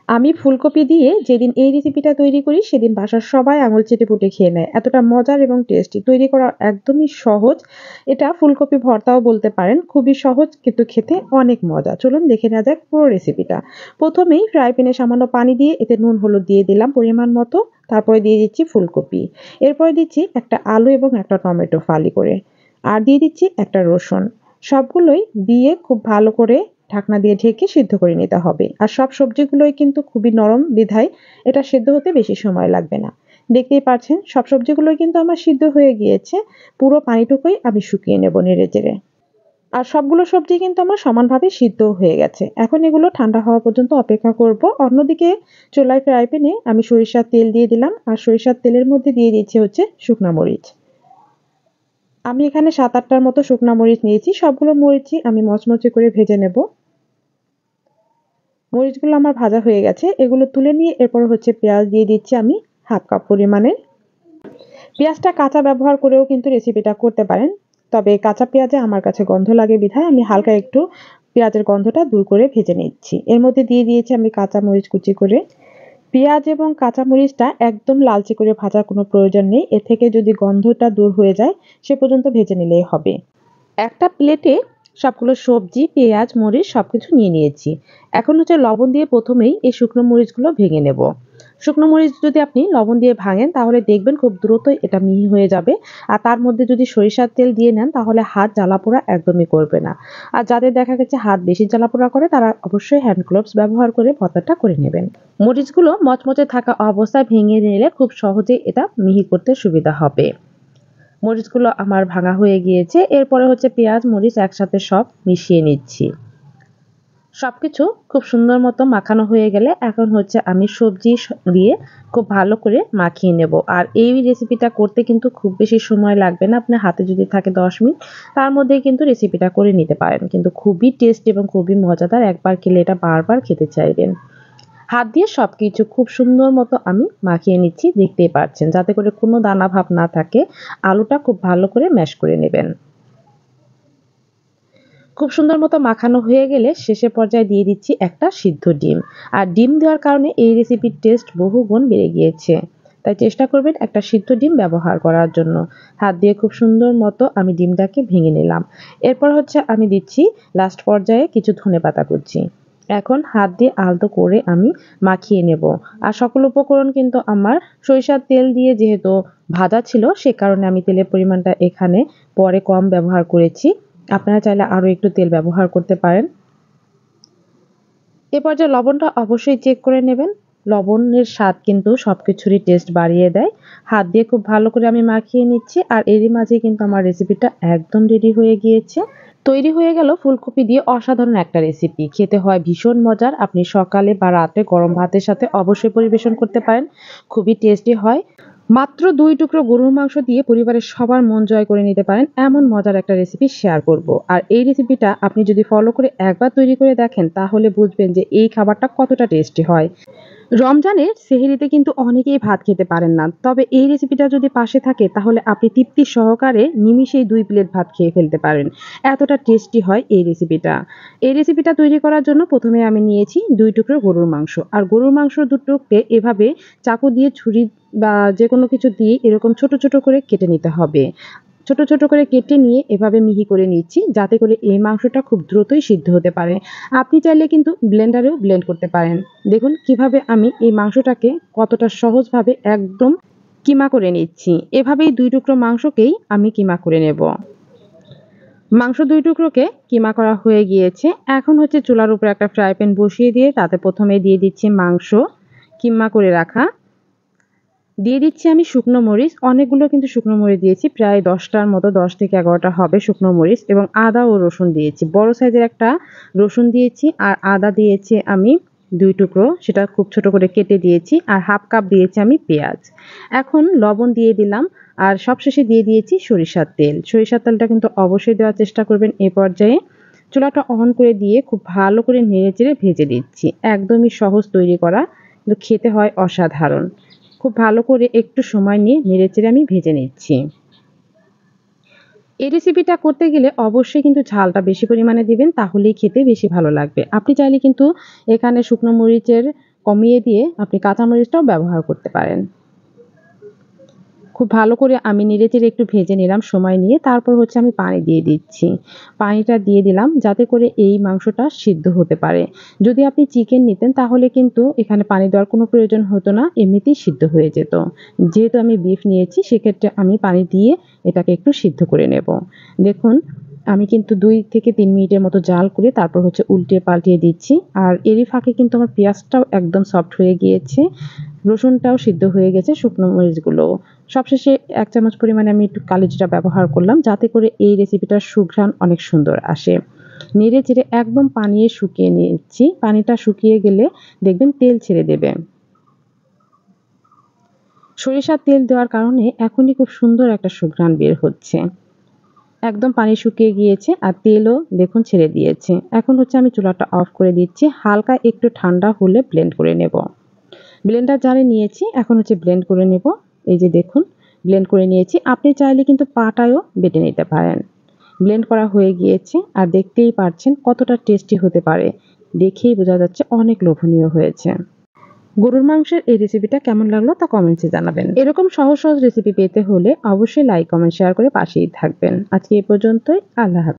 আমি ফুলকপি দিয়ে যেদিন এই রেসিপিটা তৈরি করি সেদিন বাসার সবাই আঙুল চেটেপুটে খেয়ে নেয়। এতটা মজার এবং টেস্টি। তৈরি করা একদমই সহজ। এটা ফুলকপি ভর্তাও বলতে পারেন। খুবই সহজ কিন্তু খেতে অনেক মজা। চলুন দেখে নেওয়া যাক পুরো রেসিপিটা। প্রথমেই ফ্রাই প্যানে সামান্য পানি দিয়ে এতে নুন হলুদ দিয়ে দিলাম পরিমাণ মতো। তারপরে দিয়ে দিচ্ছি ফুলকপি। এরপরে দিচ্ছি একটা আলু এবং একটা টমেটো ফালি করে। আর দিয়ে দিচ্ছি একটা রসুন। সবগুলোই দিয়ে খুব ভালো করে ঢাকনা দিয়ে ঢেকে সিদ্ধ করে নিতে হবে। আর সব সবজিগুলোই কিন্তু খুবই নরম বিধায় এটা সেদ্ধ হতে বেশি সময় লাগবে না। দেখতেই পাচ্ছেন সব সবজিগুলোই কিন্তু আমার সিদ্ধ হয়ে গিয়েছে। পুরো পানিটুকুই আমি শুকিয়ে নেব নেড়েচেড়ে। আর সবগুলো সবজি কিন্তু আমার সমানভাবে সিদ্ধ হয়ে গেছে। এখন এগুলো ঠান্ডা হওয়া পর্যন্ত অপেক্ষা করব। অন্যদিকে চুলায় ফ্রাই প্যানে আমি সরিষার তেল দিয়ে দিলাম। আর সরিষার তেলের মধ্যে দিয়ে দিচ্ছি হচ্ছে শুকনা মরিচ। আমি এখানে ৭-৮টার মতো শুকনা মরিচ নিয়েছি। সবগুলো মরিচই আমি মচমচে করে ভেজে নেব। মরিচগুলো আমার ভাজা হয়ে গেছে। এগুলো তুলে নিয়ে এরপর হচ্ছে পেঁয়াজ দিয়ে দিচ্ছি আমি ১/২ কাপ পরিমাণের। পেঁয়াজটা কাঁচা ব্যবহার করেও কিন্তু রেসিপিটা করতে পারেন। তবে কাঁচা পেঁয়াজে আমার কাছে গন্ধ লাগে বিধায় আমি হালকা একটু পেঁয়াজের গন্ধটা দূর করে ভেজে নিচ্ছি। এর মধ্যে দিয়ে দিয়েছি আমি কাঁচা মরিচ কুচি করে। পেঁয়াজ এবং কাঁচা মরিচটা একদম লালচে করে ভাজার কোনো প্রয়োজন নেই। এর থেকে যদি গন্ধটা দূর হয়ে যায় সে পর্যন্ত ভেজে নিলেই হবে। একটা প্লেটে সবগুলো সবজি, পেঁয়াজ, মরিচ সবকিছু নিয়ে নিয়েছি। এখন হচ্ছে লবণ দিয়ে প্রথমেই এই শুকনো মরিচগুলো ভেঙে নেব। শুকনো মরিচ যদি আপনি লবণ দিয়ে ভাঙেন তাহলে দেখবেন খুব দ্রুতই এটা মিহি হয়ে যাবে। আর তার মধ্যে যদি সরিষার তেল দিয়ে নেন তাহলে হাত জ্বালা-পোড়া একদমই করবে না। আর যাদের দেখা গেছে হাত বেশি জ্বালা-পোড়া করে তারা অবশ্যই হ্যান্ড গ্লোভস ব্যবহার করে ভর্তাটা করে নেবেন। মরিচগুলো মচমচে থাকা অবস্থায় ভেঙে নিলে খুব সহজেই এটা মিহি করতে সুবিধা হবে। মরিচগুলো আমার ভাঙা হয়ে গিয়েছে। এরপরে হচ্ছে পেঁয়াজ, মরিচ একসাথে সব মিশিয়ে নিচ্ছি। সবকিছু খুব সুন্দর মতো মাখানো হয়ে গেলে এখন হচ্ছে আমি সবজি দিয়ে খুব ভালো করে মাখিয়ে নেব। আর এই রেসিপিটা করতে কিন্তু খুব বেশি সময় লাগবে না। আপনার হাতে যদি থাকে ১০ মিনিট তার মধ্যেই কিন্তু রেসিপিটা করে নিতে পারেন। কিন্তু খুবই টেস্টি এবং খুবই মজাদার। একবার খেলে এটা বারবার খেতে চাইবেন। হাত দিয়ে সবকিছু খুব সুন্দর মতো আমি মাখিয়ে নিচ্ছি, দেখতেই পাচ্ছেন, যাতে করে কোনো দানা ভাব না থাকে। আলুটা খুব ভালো করে ম্যাশ করে নেবেন। খুব সুন্দর মতো মাখানো হয়ে গেলে শেষের পর্যায়ে দিয়ে দিচ্ছি একটা সিদ্ধ ডিম। আর ডিম দেওয়ার কারণে এই রেসিপির টেস্ট বহুগুণ বেড়ে গিয়েছে। তাই চেষ্টা করবেন একটা সিদ্ধ ডিম ব্যবহার করার জন্য। হাত দিয়ে খুব সুন্দর মতো আমি ডিমটাকে ভেঙে নিলাম। এরপর হচ্ছে আমি দিচ্ছি লাস্ট পর্যায়ে কিছু ধনেপাতা কুচি। এখন হাত দিয়ে আলতো করে আমি মাখিয়ে নেব। আর সকল উপকরণ কিন্তু আমার সরিষার তেল দিয়ে যেহেতু ভাজা ছিল সে কারণে আমি তেলের পরিমাণটা এখানে পরে কম ব্যবহার করেছি। আপনারা চাইলে আরো একটু তেল ব্যবহার করতে পারেন। এ পর্যায়ে লবণটা অবশ্যই চেক করে নেবেন। লবণের স্বাদ কিন্তু সবকিছুরই টেস্ট বাড়িয়ে দেয়। হাত দিয়ে খুব ভালো করে আমি মাখিয়ে নিচ্ছি। আর এরই মাঝে কিন্তু আমার রেসিপিটা একদম রেডি হয়ে গিয়েছে। তৈরি হয়ে গেল ফুলকপি দিয়ে অসাধারণ একটা রেসিপি। খেতে হয় ভীষণ মজার। আপনি সকালে বা রাতে গরম ভাতের সাথে অবশ্যই পরিবেশন করতে পারেন। খুবই টেস্টি হয়। মাত্র ২ টুকরো গরুর মাংস দিয়ে পরিবারের সবার মন জয় করে নিতে পারেন এমন মজার একটা রেসিপি শেয়ার করব। আর এই রেসিপিটা আপনি যদি ফলো করে একবার তৈরি করে দেখেন তাহলে বুঝবেন যে এই খাবারটা কতটা টেস্টি হয়। রমজানের সেহরিতে কিন্তু অনেকেই ভাত খেতে পারেন না। তবে এই রেসিপিটা যদি পাশে থাকে তাহলে আপনি তৃপ্তি সহকারে নিমিষেই ২ প্লেট ভাত খেয়ে ফেলতে পারেন। এতটা টেস্টি হয় এই রেসিপিটা। এই রেসিপিটা তৈরি করার জন্য প্রথমে আমি নিয়েছি ২ টুকরো গরুর মাংস। আর গরুর মাংস দুটোকে এভাবে চাকু দিয়ে ছুরি বা যেকোনো কিছু দিয়ে এরকম ছোট, ছোট করে কেটে নিতে হবে। ছোট, ছোট করে কেটে নিয়ে এভাবে মিহি করে নিচ্ছি যাতে করে এই মাংসটা খুব দ্রুতই সিদ্ধ হতে পারে। আপনি চাইলে কিন্তু ব্লেন্ডারেও ব্লেন্ড করতে পারেন। দেখুন কিভাবে আমি এই মাংসটাকে কতটা সহজভাবে একদম কিমা করে নিচ্ছি। এভাবেই ২ টুকরো মাংসকেই আমি কিমা করে নেব। মাংস ২ টুকরোকে কিমা করা হয়ে গিয়েছে। এখন হচ্ছে চুলার উপরে একটা ফ্রাই প্যান বসিয়ে দিয়ে তাতে প্রথমে দিয়ে দিচ্ছি মাংস কিমা করে রাখা। দিয়ে দিচ্ছি আমি শুকনো মরিচ। অনেকগুলো কিন্তু শুকনো মরিচ দিয়েছি। প্রায় ১০ টার মতো ১০ থেকে ১১ টা হবে শুকনো মরিচ এবং আদা ও রসুন দিয়েছি। বড় সাইজের একটা রসুন দিয়েছি আর আদা দিয়েছি আমি ২ টুকরো। সেটা খুব ছোট করে কেটে দিয়েছি। আর ১/২ কাপ দিয়েছি আমি পেঁয়াজ। এখন লবণ দিয়ে দিলাম। আর সবশেষে দিয়ে দিয়েছি সরিষার তেল। সরিষার তেলটা কিন্তু অবশ্যই দেওয়ার চেষ্টা করবেন এ পর্যায়ে। চুলাটা অন করে দিয়ে খুব ভালো করে নেড়েচেড়ে ভেজে দিচ্ছি। একদমই সহজ তৈরি করা, কিন্তু খেতে হয় অসাধারণ। খুব ভালো করে একটু সময় নিয়ে নেড়েচেড়ে আমি ভেজে নিচ্ছি। এই রেসিপিটা করতে গেলে অবশ্যই কিন্তু ঝালটা বেশি পরিমাণে দিবেন তাহলেই খেতে বেশি ভালো লাগবে। আপনি চাইলে কিন্তু এখানে শুকনো মরিচের কমিয়ে দিয়ে আপনি কাঁচামরিচটাও ব্যবহার করতে পারেন। খুব ভালো করে আমি নেড়েচেড়ে একটু ভেজে নিলাম সময় নিয়ে। তারপর হচ্ছে আমি পানি দিয়ে দিচ্ছি। পানিটা দিয়ে দিলাম যাতে করে এই মাংসটা সিদ্ধ হতে পারে। যদি আপনি চিকেন নিতেন তাহলে কিন্তু এখানে পানি দেওয়ার কোনো প্রয়োজন হতো না, এমনিতেই সিদ্ধ হয়ে যেত। যেহেতু আমি বিফ নিয়েছি সেক্ষেত্রে আমি পানি দিয়ে এটাকে একটু সিদ্ধ করে নেব। দেখুন আমি কিন্তু ২ থেকে ৩ মিনিটের মতো জাল করে তারপর হচ্ছে উল্টে পাল্টিয়ে দিচ্ছি। আর এরই ফাঁকে কিন্তু আমার পেঁয়াজটাও একদম সফট হয়ে গিয়েছে। রসুনটাও সিদ্ধ হয়ে গেছে, শুকনো মরিচগুলোও। সবশেষে ১ চামচ পরিমাণে আমি একটু কালো জিরা ব্যবহার করলাম যাতে করে এই রেসিপিটার সুঘ্রাণ অনেক সুন্দর আসে। নেড়ে-চেড়ে একদম পানিয়ে শুকিয়ে নিচ্ছি। পানিটা শুকিয়ে গেলে দেখবেন তেল ছেড়ে দেবে। সরিষার তেল দেওয়ার কারণে এখনই খুব সুন্দর একটা সুঘ্রাণ বের হচ্ছে। একদম পানি শুকিয়ে গিয়েছে আর তেলও দেখুন ছেড়ে দিয়েছে। এখন হচ্ছে আমি চুলাটা অফ করে দিচ্ছি। হালকা একটু ঠান্ডা হলে ব্লেন্ড করে নেব। ব্লেন্ডার জারে নিয়েছি, এখন হচ্ছে ব্লেন্ড করে নেব। এই যে দেখুন ব্লেন্ড করে নিয়েছি। আপনি চাইলে কিন্তু পাটায়ও বেটে নিতে পারেন। ব্লেন্ড করা হয়ে গিয়েছে আর দেখতেই পাচ্ছেন কতটা টেস্টি হতে পারে। দেখেই বোঝা যাচ্ছে অনেক লোভনীয় হয়েছে। গরুর মাংসের এই রেসিপিটা কেমন লাগলো তা কমেন্টসে জানাবেন। এরকম সহজ সহজ রেসিপি পেতে হলে অবশ্যই লাইক, কমেন্ট, শেয়ার করে পাশেই থাকবেন। আজকে এ পর্যন্তই। আল্লাহ হাফেজ।